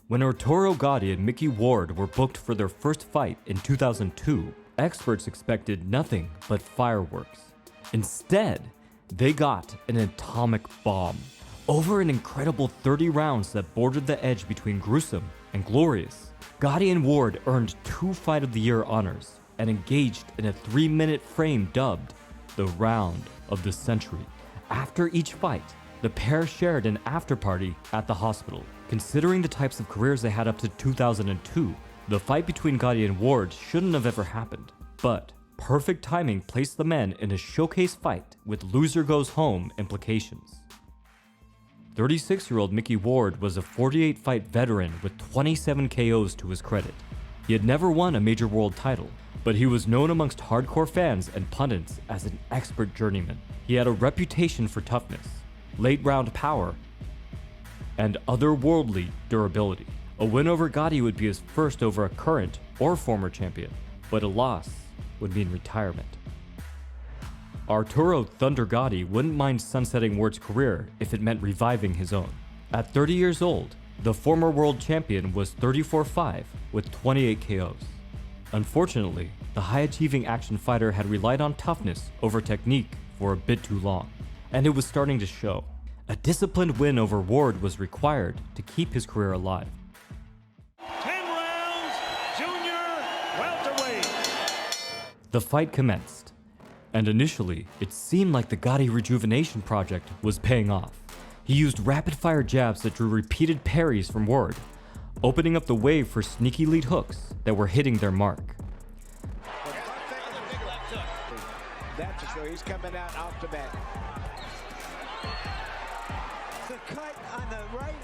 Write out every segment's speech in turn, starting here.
When Arturo Gatti and Mickey Ward were booked for their first fight in 2002, experts expected nothing but fireworks. Instead, they got an atomic bomb. Over an incredible 30 rounds that bordered the edge between gruesome and glorious, Gatti and Ward earned 2 Fight of the Year honors and engaged in a 3-minute frame dubbed the Round of the Century. After each fight, the pair shared an after-party at the hospital. Considering the types of careers they had up to 2002, the fight between Gatti and Ward shouldn't have ever happened. But perfect timing placed the men in a showcase fight with loser goes home implications. 36-year-old Mickey Ward was a 48-fight veteran with 27 KOs to his credit. He had never won a major world title, but he was known amongst hardcore fans and pundits as an expert journeyman. He had a reputation for toughness, late-round power, and otherworldly durability. A win over Gatti would be his first over a current or former champion, but a loss would mean retirement. Arturo Thunder Gatti wouldn't mind sunsetting Ward's career if it meant reviving his own. At 30 years old, the former world champion was 34-5 with 28 KOs. Unfortunately, the high-achieving action fighter had relied on toughness over technique for a bit too long, and it was starting to show. A disciplined win over Ward was required to keep his career alive. 10 rounds, junior welterweight. The fight commenced, and initially, it seemed like the Gatti rejuvenation project was paying off. He used rapid-fire jabs that drew repeated parries from Ward, opening up the way for sneaky lead hooks that were hitting their mark. That's for sure. He's coming out off the bat. The cut on the right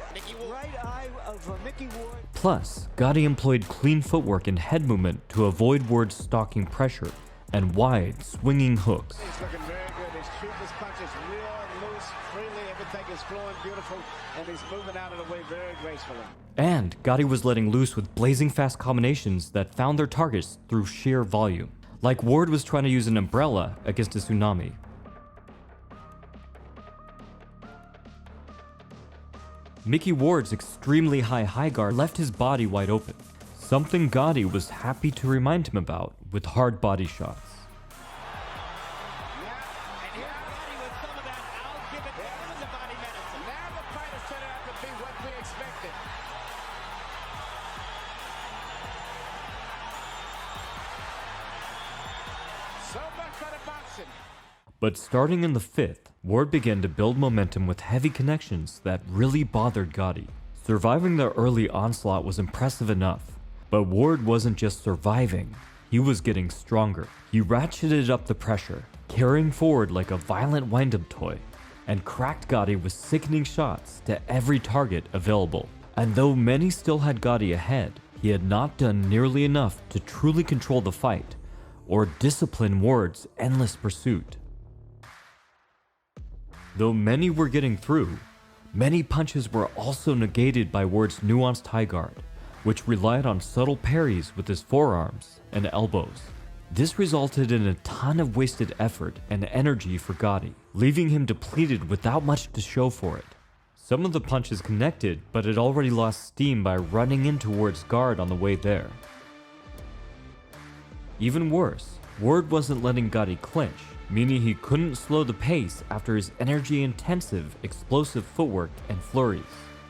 eye of Mickey Ward. Plus, Gatti employed clean footwork and head movement to avoid Ward's stalking pressure and wide, swinging hooks. He's looking very good. His cheapest punches real loose, freely. Everything is flowing beautiful, and he's moving out of the way very gracefully. And Gatti was letting loose with blazing fast combinations that found their targets through sheer volume, like Ward was trying to use an umbrella against a tsunami. Mickey Ward's extremely high guard left his body wide open, something Gatti was happy to remind him about with hard body shots. But starting in the 5th, Ward began to build momentum with heavy connections that really bothered Gatti. Surviving the early onslaught was impressive enough, but Ward wasn't just surviving, he was getting stronger. He ratcheted up the pressure, carrying forward like a violent wind-up toy, and cracked Gatti with sickening shots to every target available. And though many still had Gatti ahead, he had not done nearly enough to truly control the fight, or discipline Ward's endless pursuit. Though many were getting through, many punches were also negated by Ward's nuanced high guard, which relied on subtle parries with his forearms and elbows. This resulted in a ton of wasted effort and energy for Gatti, leaving him depleted without much to show for it. Some of the punches connected, but had already lost steam by running into Ward's guard on the way there. Even worse, Ward wasn't letting Gatti clinch, meaning he couldn't slow the pace after his energy-intensive, explosive footwork and flurries.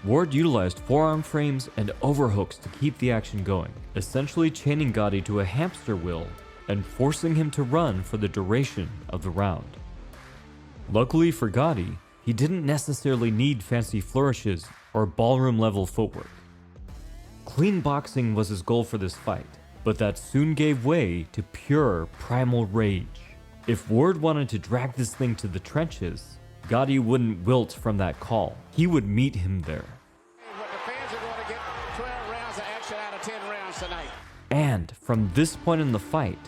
Ward utilized forearm frames and overhooks to keep the action going, essentially chaining Gatti to a hamster wheel and forcing him to run for the duration of the round. Luckily for Gatti, he didn't necessarily need fancy flourishes or ballroom-level footwork. Clean boxing was his goal for this fight, but that soon gave way to pure primal rage. If Ward wanted to drag this thing to the trenches, Gatti wouldn't wilt from that call. He would meet him there. The fans are going to get 12 rounds of action out of 10 rounds tonight. And from this point in the fight,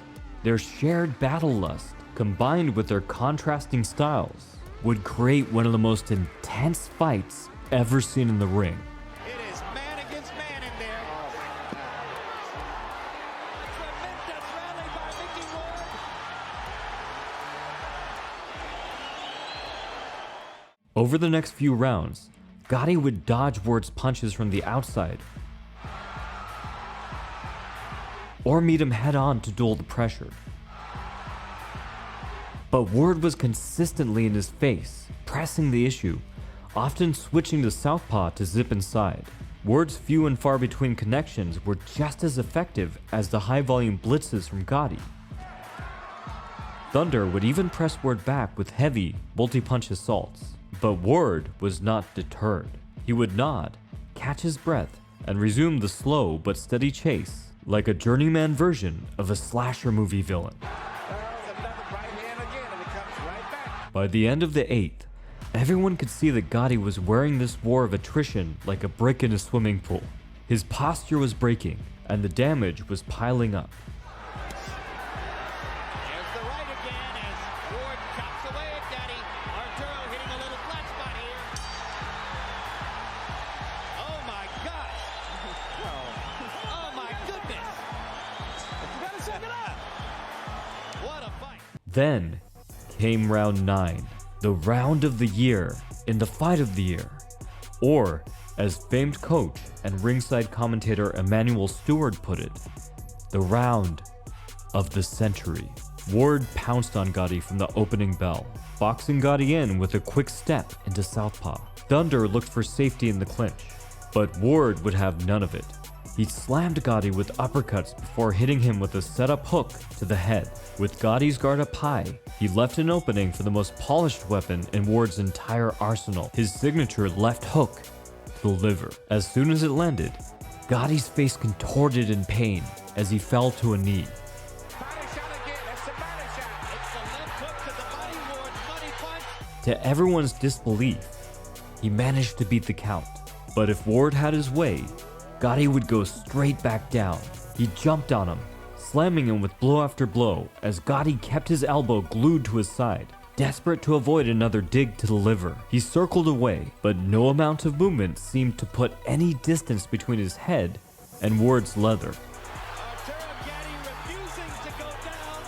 their shared battle lust, combined with their contrasting styles, would create one of the most intense fights ever seen in the ring. It is man against man in there. Tremendous rally by Mickey Ward. Over the next few rounds, Gatti would dodge Ward's punches from the outside or meet him head-on to duel the pressure. But Ward was consistently in his face, pressing the issue, often switching to southpaw to zip inside. Ward's few and far between connections were just as effective as the high-volume blitzes from Gotti. Thunder would even press Ward back with heavy, multi-punch assaults, but Ward was not deterred. He would nod, catch his breath, and resume the slow but steady chase, like a Journeyman version of a slasher movie villain. By the end of the 8th, everyone could see that Gotti was wearing this war of attrition like a brick in a swimming pool. His posture was breaking, and the damage was piling up. There's the right again as Ward chops away at Gotti. Arturo hitting a little flat spot here. Oh my gosh! Oh my goodness! You gotta suck it up! What a fight! Then came round 9, the round of the year in the fight of the year. Or, as famed coach and ringside commentator Emmanuel Stewart put it, the round of the century. Ward pounced on Gotti from the opening bell, boxing Gotti in with a quick step into southpaw. Thunder looked for safety in the clinch, but Ward would have none of it. He slammed Gotti with uppercuts before hitting him with a setup hook to the head. With Gotti's guard up high, he left an opening for the most polished weapon in Ward's entire arsenal, his signature left hook to the liver. As soon as it landed, Gotti's face contorted in pain as he fell to a knee. To everyone's disbelief, he managed to beat the count. But if Ward had his way, Gotti would go straight back down. He jumped on him, slamming him with blow after blow as Gotti kept his elbow glued to his side. Desperate to avoid another dig to the liver, he circled away, but no amount of movement seemed to put any distance between his head and Ward's leather. Arturo Gotti refusing to go down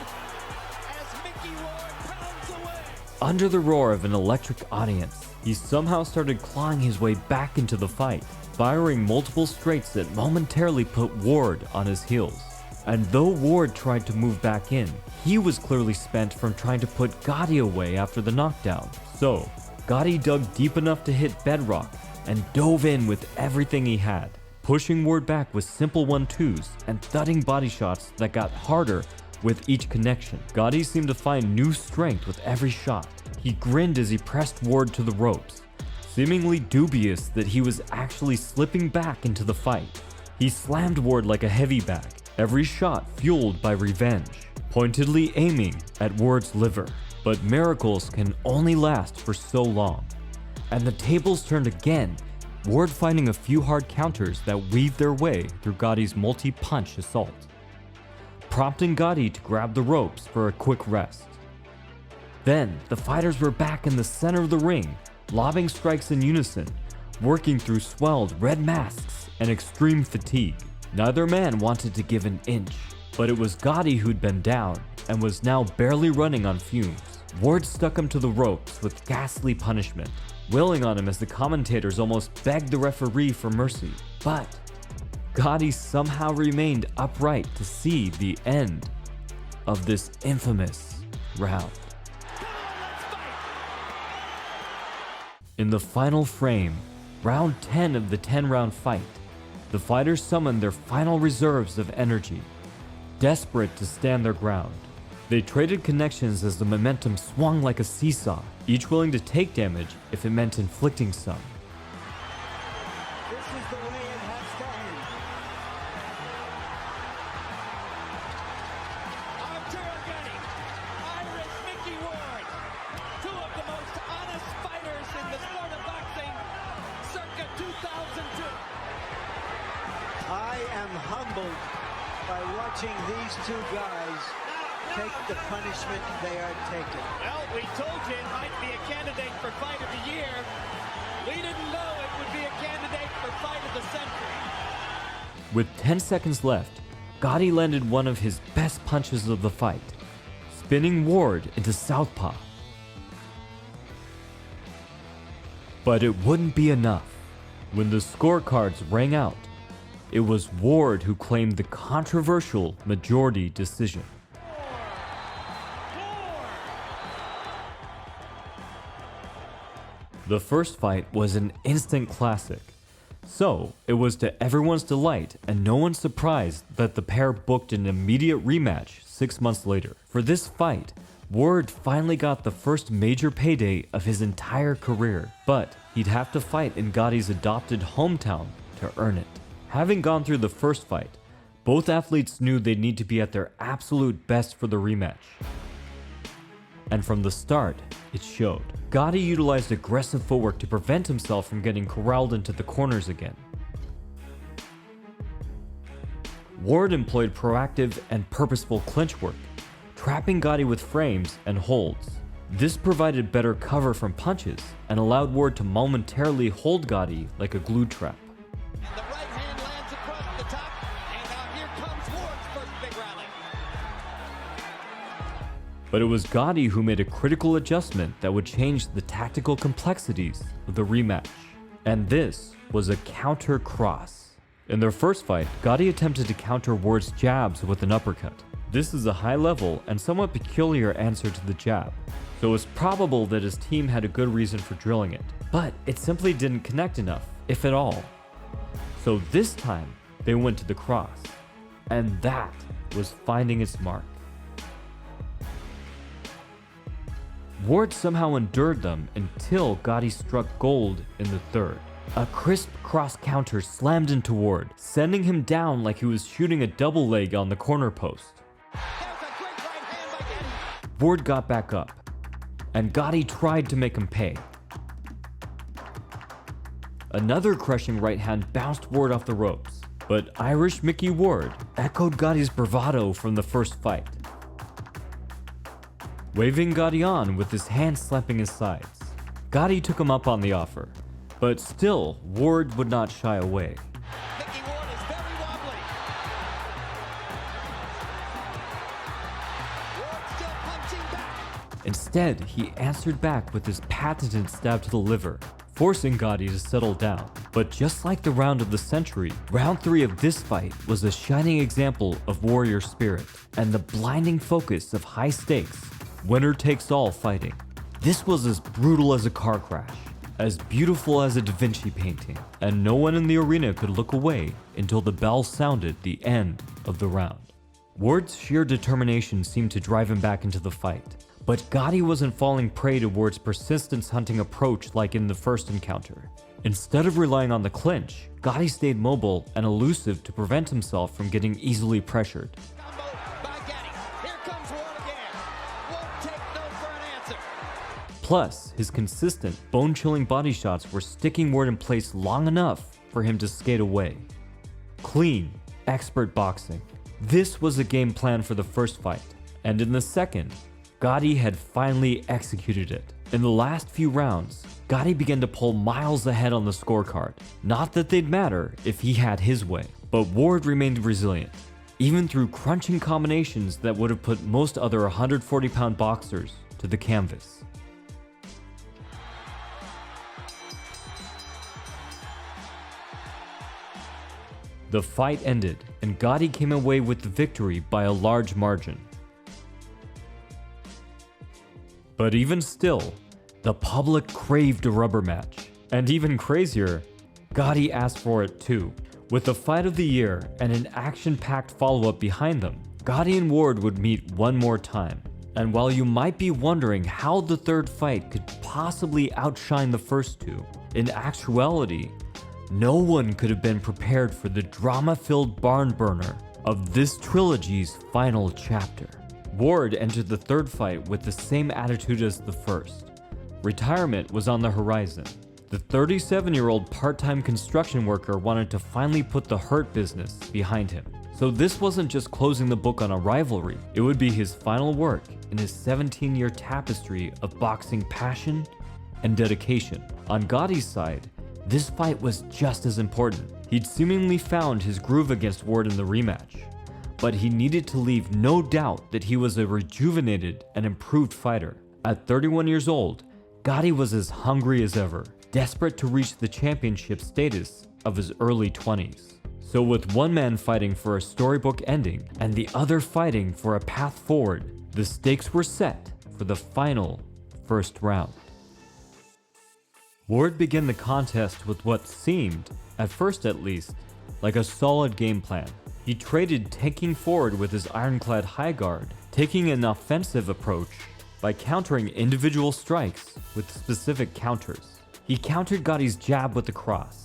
as Mickey Ward pounds away. Under the roar of an electric audience, he somehow started clawing his way back into the fight, firing multiple straights that momentarily put Ward on his heels. And though Ward tried to move back in, he was clearly spent from trying to put Gotti away after the knockdown. So, Gotti dug deep enough to hit bedrock and dove in with everything he had, pushing Ward back with simple 1-2s and thudding body shots that got harder with each connection. Gotti seemed to find new strength with every shot. He grinned as he pressed Ward to the ropes, seemingly dubious that he was actually slipping back into the fight. He slammed Ward like a heavy bag, every shot fueled by revenge, pointedly aiming at Ward's liver. But miracles can only last for so long. And the tables turned again, Ward finding a few hard counters that weaved their way through Gotti's multi-punch assault, prompting Gotti to grab the ropes for a quick rest. Then, the fighters were back in the center of the ring, lobbing strikes in unison, working through swelled red masks and extreme fatigue. Neither man wanted to give an inch, but it was Gotti who'd been down and was now barely running on fumes. Ward stuck him to the ropes with ghastly punishment, wailing on him as the commentators almost begged the referee for mercy. But Gotti somehow remained upright to see the end of this infamous round. In the final frame, round 10 of the 10-round fight, the fighters summoned their final reserves of energy, desperate to stand their ground. They traded connections as the momentum swung like a seesaw, each willing to take damage if it meant inflicting some. This is the way it has to end. Arturo Gotti, Irish Mickey Ward, two of the most honest fighters in the sport of boxing, circa 2002. I am humbled by watching these two guys take the punishment they are taking. Well, we told you it might be a candidate for Fight of the Year. We didn't know it would be a candidate for Fight of the Century. With 10 seconds left, Gotti landed one of his best punches of the fight, spinning Ward into southpaw. But it wouldn't be enough. When the scorecards rang out, it was Ward who claimed the controversial majority decision. The first fight was an instant classic. So, it was to everyone's delight and no one's surprised that the pair booked an immediate rematch 6 months later. For this fight, Ward finally got the first major payday of his entire career, but he'd have to fight in Gotti's adopted hometown to earn it. Having gone through the first fight, both athletes knew they'd need to be at their absolute best for the rematch. And from the start, it showed. Gotti utilized aggressive footwork to prevent himself from getting corralled into the corners again. Ward employed proactive and purposeful clinch work, trapping Gotti with frames and holds. This provided better cover from punches and allowed Ward to momentarily hold Gotti like a glue trap. The right hand lands across the top, and now here comes Ward's first big rally. But it was Gotti who made a critical adjustment that would change the tactical complexities of the rematch. And this was a counter cross. In their first fight, Gotti attempted to counter Ward's jabs with an uppercut. This is a high-level and somewhat peculiar answer to the jab, so it's probable that his team had a good reason for drilling it. But it simply didn't connect enough, if at all. So this time, they went to the cross, and that was finding its mark. Ward somehow endured them until Gotti struck gold in the third. A crisp cross counter slammed into Ward, sending him down like he was shooting a double leg on the corner post. There's a great right hand by Gotti. Ward got back up, and Gotti tried to make him pay. Another crushing right hand bounced Ward off the ropes, but Irish Mickey Ward echoed Gotti's bravado from the first fight, waving Gotti on with his hand slapping his sides. Gotti took him up on the offer, but still, Ward would not shy away. Mickey Ward is very wobbly. Ward still punching back. Instead, he answered back with his patented stab to the liver, forcing Gotti to settle down. But just like the round of the century, round 3 of this fight was a shining example of warrior spirit and the blinding focus of high stakes, winner-takes-all fighting. This was as brutal as a car crash, as beautiful as a Da Vinci painting, and no one in the arena could look away until the bell sounded the end of the round. Ward's sheer determination seemed to drive him back into the fight, but Gotti wasn't falling prey to Ward's persistence hunting approach like in the first encounter. Instead of relying on the clinch, Gotti stayed mobile and elusive to prevent himself from getting easily pressured. Combo by Gotti. Here comes Ward again. Won't take no for an answer. Plus, his consistent, bone-chilling body shots were sticking Ward in place long enough for him to skate away. Clean, expert boxing. This was a game plan for the first fight, and in the second, Gotti had finally executed it. In the last few rounds, Gotti began to pull miles ahead on the scorecard. Not that they'd matter if he had his way, but Ward remained resilient, even through crunching combinations that would have put most other 140-pound boxers to the canvas. The fight ended, and Gotti came away with the victory by a large margin. But even still, the public craved a rubber match. And even crazier, Gotti asked for it too. With the fight of the year and an action-packed follow-up behind them, Gotti and Ward would meet one more time. And while you might be wondering how the third fight could possibly outshine the first two, in actuality, no one could have been prepared for the drama-filled barn burner of this trilogy's final chapter. Ward entered the third fight with the same attitude as the first. Retirement was on the horizon. The 37-year-old part-time construction worker wanted to finally put the hurt business behind him. So this wasn't just closing the book on a rivalry, it would be his final work in his 17-year tapestry of boxing passion and dedication. On Gotti's side, this fight was just as important. He'd seemingly found his groove against Ward in the rematch, but he needed to leave no doubt that he was a rejuvenated and improved fighter. At 31 years old, Gotti was as hungry as ever, desperate to reach the championship status of his early 20s. So with one man fighting for a storybook ending and the other fighting for a path forward, the stakes were set for the final first round. Ward began the contest with what seemed, at first at least, like a solid game plan. He traded tanking forward with his ironclad high guard, taking an offensive approach by countering individual strikes with specific counters. He countered Gotti's jab with the cross,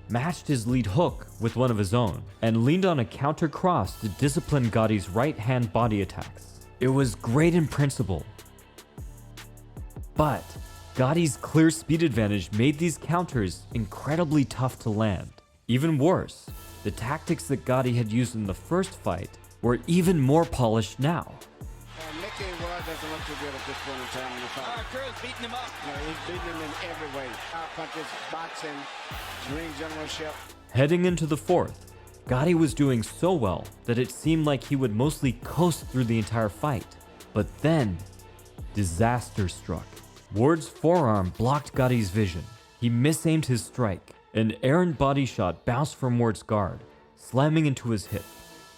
matched his lead hook with one of his own, and leaned on a counter cross to discipline Gotti's right hand body attacks. It was great in principle, but Gotti's clear speed advantage made these counters incredibly tough to land. Even worse, the tactics that Gotti had used in the first fight were even more polished now. Mickey Ward doesn't look too good at this point in time in the fight. Arturo's beating him up. He's beating him in every way. Power punches, boxing, ring generalship. Heading into the fourth, Gotti was doing so well that it seemed like he would mostly coast through the entire fight. But then, disaster struck. Ward's forearm blocked Gotti's vision. He misaimed his strike. An errant body shot bounced from Ward's guard, slamming into his hip.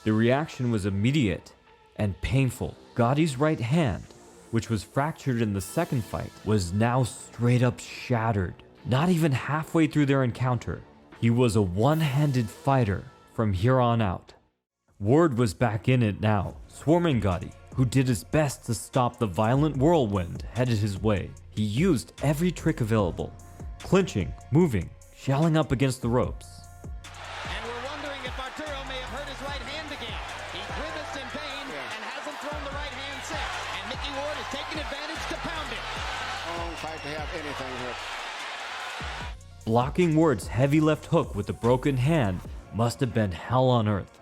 The reaction was immediate and painful. Gotti's right hand, which was fractured in the second fight, was now straight up shattered. Not even halfway through their encounter, he was a one-handed fighter from here on out. Ward was back in it now, swarming Gotti, who did his best to stop the violent whirlwind headed his way. He used every trick available, clinching, moving, shelling up against the ropes. And we're wondering if Arturo may have hurt his right hand again. He grimaced in pain and hasn't thrown the right hand since. And Mickey Ward is taking advantage to pound it. Long fight to have anything hurt. Blocking Ward's heavy left hook with a broken hand must have been hell on earth.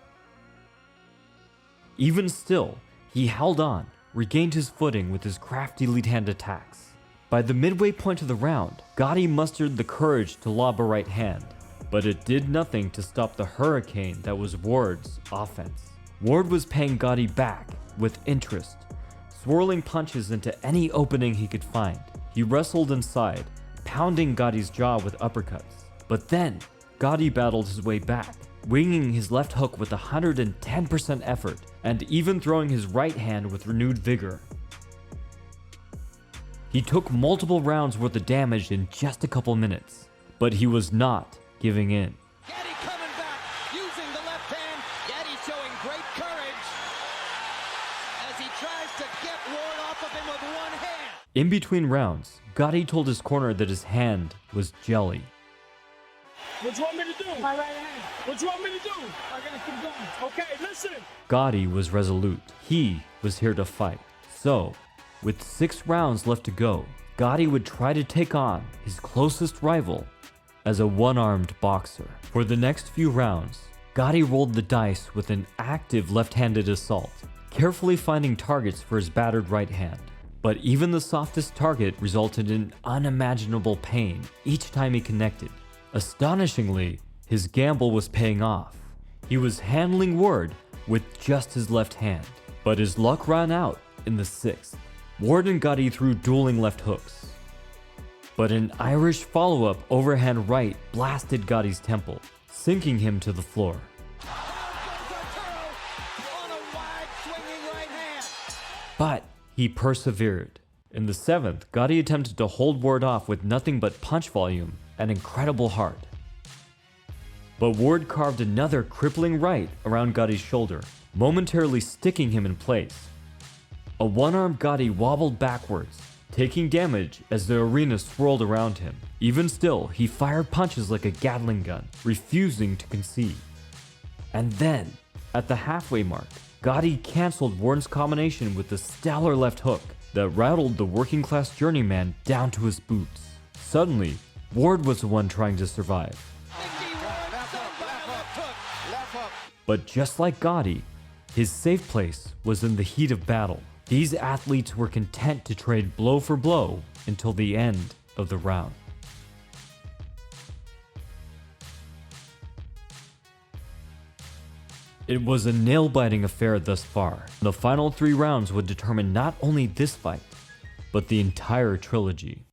Even still, he held on, regained his footing with his crafty lead hand attacks. By the midway point of the round, Gotti mustered the courage to lob a right hand, but it did nothing to stop the hurricane that was Ward's offense. Ward was paying Gotti back with interest, swirling punches into any opening he could find. He wrestled inside, pounding Gotti's jaw with uppercuts. But then, Gotti battled his way back, winging his left hook with 110% effort, and even throwing his right hand with renewed vigor. He took multiple rounds worth of damage in just a couple minutes, but he was not giving in. Gotti coming back, using the left hand. Gotti showing great courage as he tries to get Ward off of him with one hand. In between rounds, Gotti told his corner that his hand was jelly. What you want me to do? My right hand. What you want me to do? I gotta keep going. Okay, listen. Gotti was resolute. He was here to fight. So, with 6 rounds left to go, Gotti would try to take on his closest rival as a one-armed boxer. For the next few rounds, Gotti rolled the dice with an active left-handed assault, carefully finding targets for his battered right hand. But even the softest target resulted in unimaginable pain each time he connected. Astonishingly, his gamble was paying off. He was handling Ward with just his left hand, but his luck ran out in the 6th. Ward and Gotti threw dueling left hooks, but an Irish follow-up overhand right blasted Gotti's temple, sinking him to the floor. But he persevered. In the 7th, Gotti attempted to hold Ward off with nothing but punch volume and incredible heart. But Ward carved another crippling right around Gotti's shoulder, momentarily sticking him in place. A one-armed Gotti wobbled backwards, taking damage as the arena swirled around him. Even still, he fired punches like a Gatling gun, refusing to concede. And then, at the halfway mark, Gotti canceled Ward's combination with a stellar left hook that rattled the working-class journeyman down to his boots. Suddenly, Ward was the one trying to survive. But just like Gotti, his safe place was in the heat of battle. These athletes were content to trade blow for blow until the end of the round. It was a nail-biting affair thus far. The final 3 rounds would determine not only this fight, but the entire trilogy.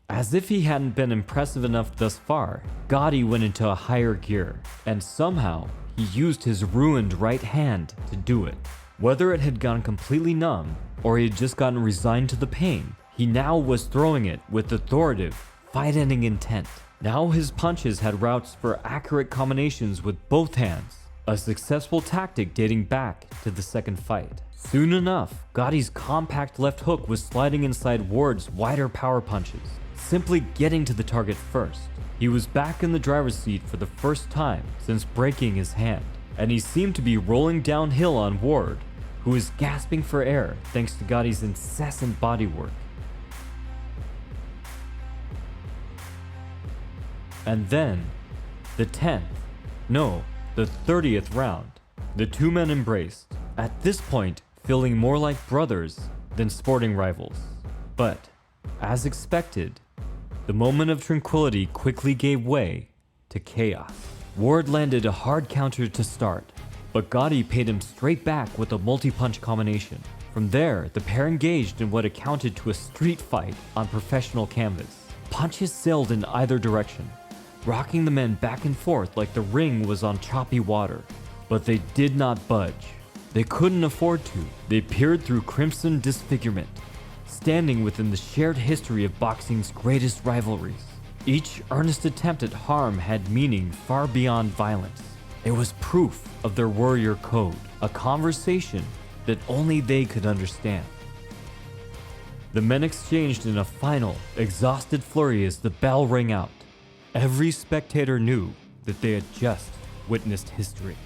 As if he hadn't been impressive enough thus far, Gotti went into a higher gear, and somehow he used his ruined right hand to do it. Whether it had gone completely numb, or he had just gotten resigned to the pain, he now was throwing it with authoritative, fight-ending intent. Now his punches had routes for accurate combinations with both hands, a successful tactic dating back to the second fight. Soon enough, Gotti's compact left hook was sliding inside Ward's wider power punches, simply getting to the target first. He was back in the driver's seat for the first time since breaking his hand, and he seemed to be rolling downhill on Ward, who was gasping for air thanks to Gotti's incessant bodywork. And then, the 30th round. The two men embraced, at this point feeling more like brothers than sporting rivals. But, as expected, the moment of tranquility quickly gave way to chaos. Ward landed a hard counter to start, but Gotti paid him straight back with a multi-punch combination. From there, the pair engaged in what amounted to a street fight on professional canvas. Punches sailed in either direction, rocking the men back and forth like the ring was on choppy water. But they did not budge. They couldn't afford to. They peered through crimson disfigurement, standing within the shared history of boxing's greatest rivalries. Each earnest attempt at harm had meaning far beyond violence. It was proof of their warrior code, a conversation that only they could understand. The men exchanged in a final, exhausted flurry as the bell rang out. Every spectator knew that they had just witnessed history.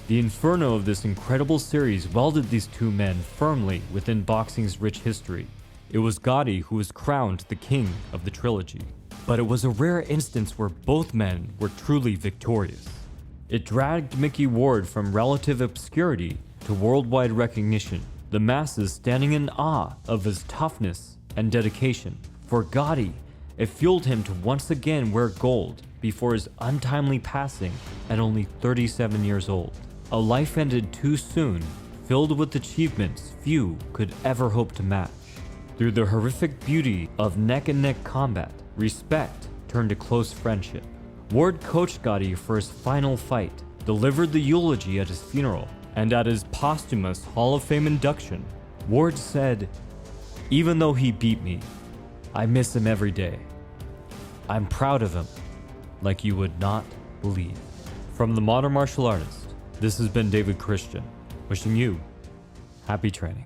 The inferno of this incredible series welded these two men firmly within boxing's rich history. It was Gotti who was crowned the king of the trilogy. But it was a rare instance where both men were truly victorious. It dragged Mickey Ward from relative obscurity to worldwide recognition, the masses standing in awe of his toughness and dedication. For Gotti, it fueled him to once again wear gold before his untimely passing at only 37 years old. A life ended too soon, filled with achievements few could ever hope to match. Through the horrific beauty of neck-and-neck combat, respect turned to close friendship. Ward coached Gotti for his final fight, delivered the eulogy at his funeral, and at his posthumous Hall of Fame induction, Ward said, "Even though he beat me, I miss him every day. I'm proud of him, like you would not believe." From the Modern Martial Artist, this has been David Christian, wishing you happy training.